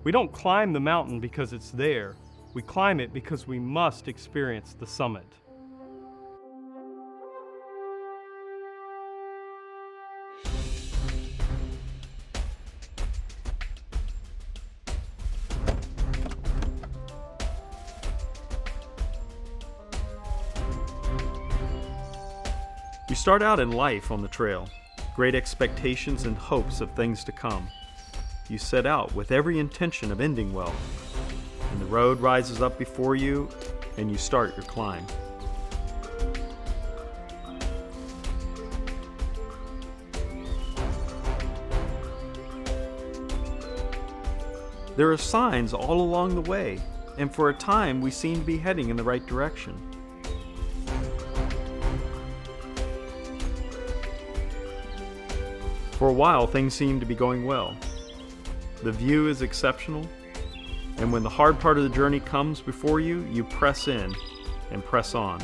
We don't climb the mountain because it's there. We climb it because we must experience the summit. You start out in life on the trail, great expectations and hopes of things to come. You set out with every intention of ending well, and the road rises up before you, and you start your climb. There are signs all along the way, and for a time we seem to be heading in the right direction. For a while, things seem to be going well. The view is exceptional, and when the hard part of the journey comes before you, you press in and press on.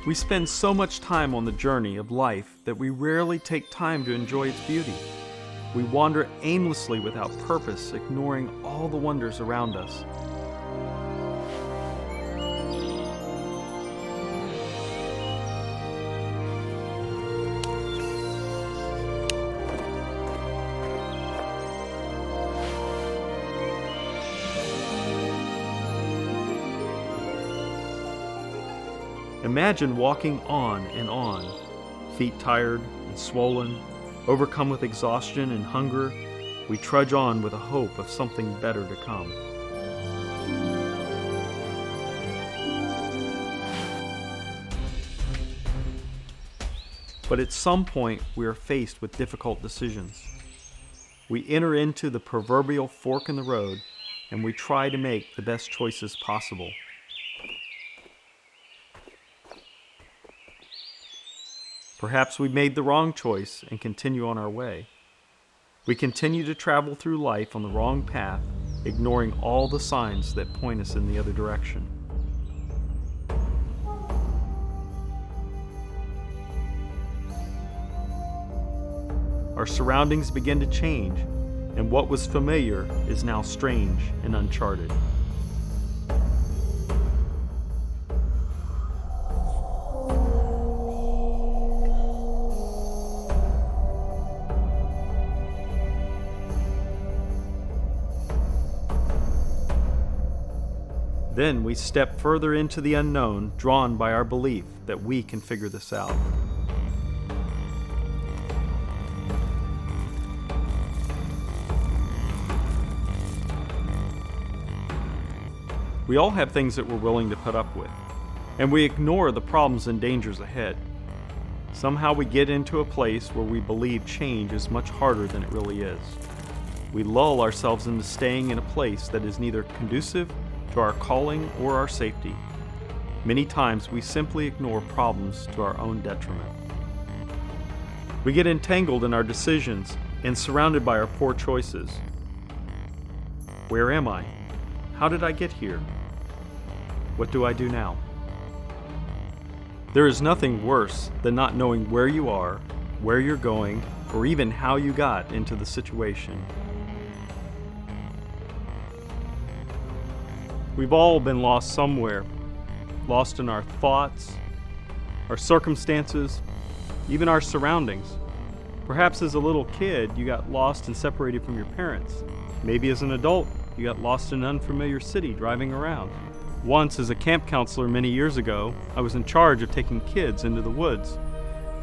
We spend so much time on the journey of life that we rarely take time to enjoy its beauty. We wander aimlessly without purpose, ignoring all the wonders around us. Imagine walking on, feet tired and swollen, overcome with exhaustion and hunger. We trudge on with a hope of something better to come. But at some point, we are faced with difficult decisions. We enter into the proverbial fork in the road, and we try to make the best choices possible. Perhaps we made the wrong choice and continue on our way. We continue to travel through life on the wrong path, ignoring all the signs that point us in the other direction. Our surroundings begin to change, and what was familiar is now strange and uncharted. Then we step further into the unknown, drawn by our belief that we can figure this out. We all have things that we're willing to put up with, and we ignore the problems and dangers ahead. Somehow we get into a place where we believe change is much harder than it really is. We lull ourselves into staying in a place that is neither conducive to our calling or our safety. Many times we simply ignore problems to our own detriment. We get entangled in our decisions and surrounded by our poor choices. Where am I? How did I get here? What do I do now? There is nothing worse than not knowing where you are, where you're going, or even how you got into the situation. We've all been lost somewhere, lost in our thoughts, our circumstances, even our surroundings. Perhaps as a little kid, you got lost and separated from your parents. Maybe as an adult, you got lost in an unfamiliar city driving around. Once, as a camp counselor many years ago, I was in charge of taking kids into the woods.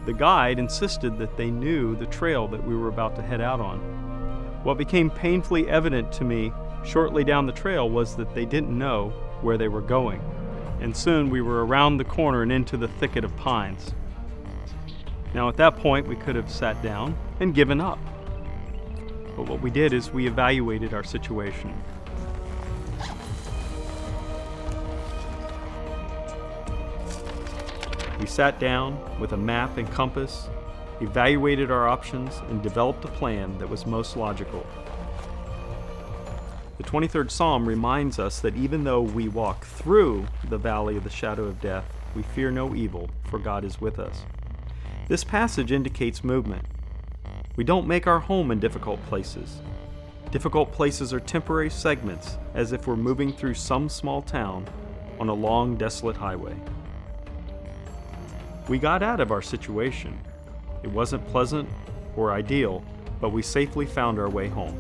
The guide insisted that they knew the trail that we were about to head out on. What became painfully evident to me shortly down the trail was that they didn't know where they were going, and soon we were around the corner and into the thicket of pines. Now at that point we could have sat down and given up, but what we did is we evaluated our situation. We sat down with a map and compass, evaluated our options, and developed a plan that was most logical. The 23rd Psalm reminds us that even though we walk through the valley of the shadow of death, we fear no evil, for God is with us. This passage indicates movement. We don't make our home in difficult places. Difficult places are temporary segments, as if we're moving through some small town on a long, desolate highway. We got out of our situation. It wasn't pleasant or ideal, but we safely found our way home.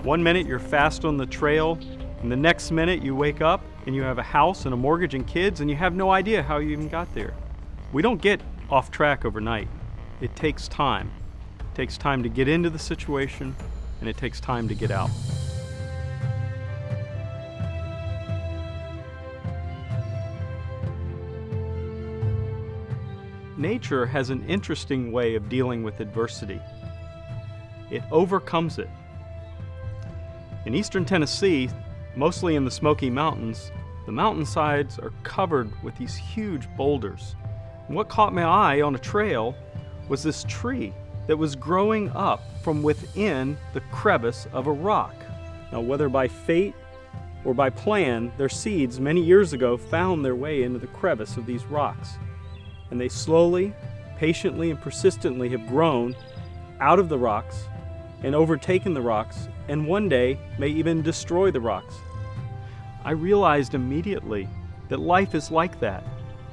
One minute you're fast on the trail, and the next minute you wake up and you have a house and a mortgage and kids, and you have no idea how you even got there. We don't get off track overnight. It takes time. It takes time to get into the situation, and it takes time to get out. Nature has an interesting way of dealing with adversity. It overcomes it. In eastern Tennessee, mostly in the Smoky Mountains, the mountainsides are covered with these huge boulders. And what caught my eye on a trail was this tree that was growing up from within the crevice of a rock. Now, whether by fate or by plan, their seeds many years ago found their way into the crevice of these rocks. And they slowly, patiently, and persistently have grown out of the rocks and overtaken the rocks, and one day may even destroy the rocks. I realized immediately that life is like that.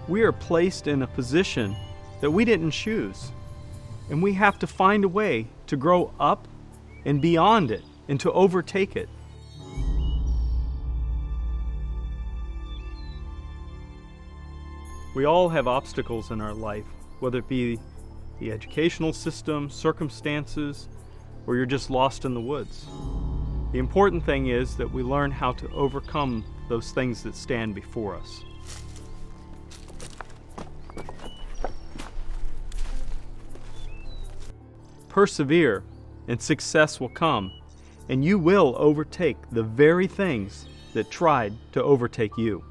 We are placed in a position that we didn't choose, and we have to find a way to grow up and beyond it and to overtake it. We all have obstacles in our life, whether it be the educational system, circumstances, or you're just lost in the woods. The important thing is that we learn how to overcome those things that stand before us. Persevere, and success will come, and you will overtake the very things that tried to overtake you.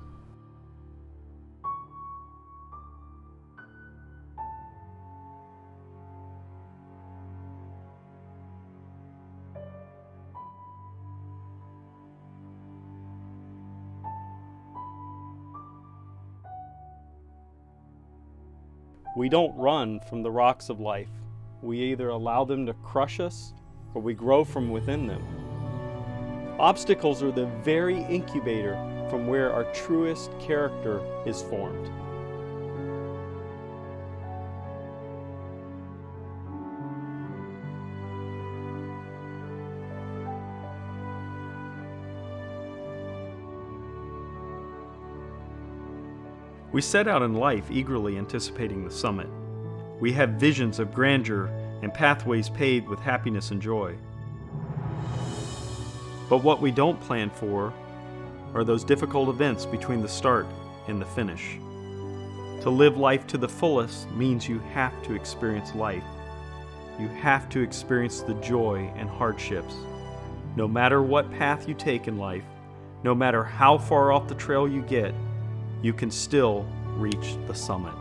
We don't run from the rocks of life. We either allow them to crush us or we grow from within them. Obstacles are the very incubator from where our truest character is formed. We set out in life eagerly anticipating the summit. We have visions of grandeur and pathways paved with happiness and joy. But what we don't plan for are those difficult events between the start and the finish. To live life to the fullest means you have to experience life. You have to experience the joy and hardships. No matter what path you take in life, no matter how far off the trail you get, you can still reach the summit.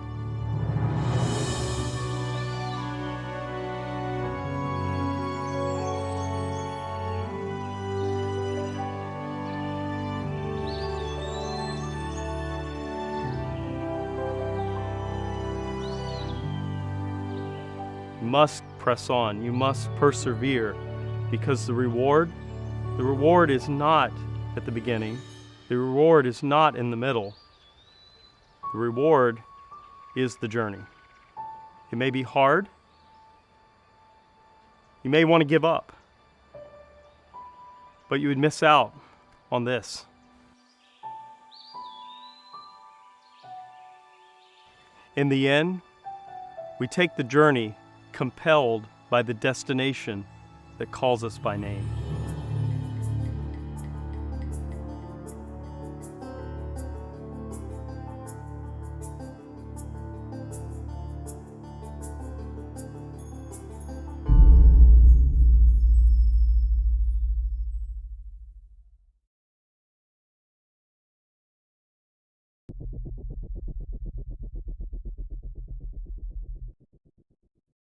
You must press on, you must persevere, because the reward is not at the beginning, the reward is not in the middle. The reward is the journey. It may be hard. You may want to give up. But you would miss out on this. In the end, we take the journey compelled by the destination that calls us by name.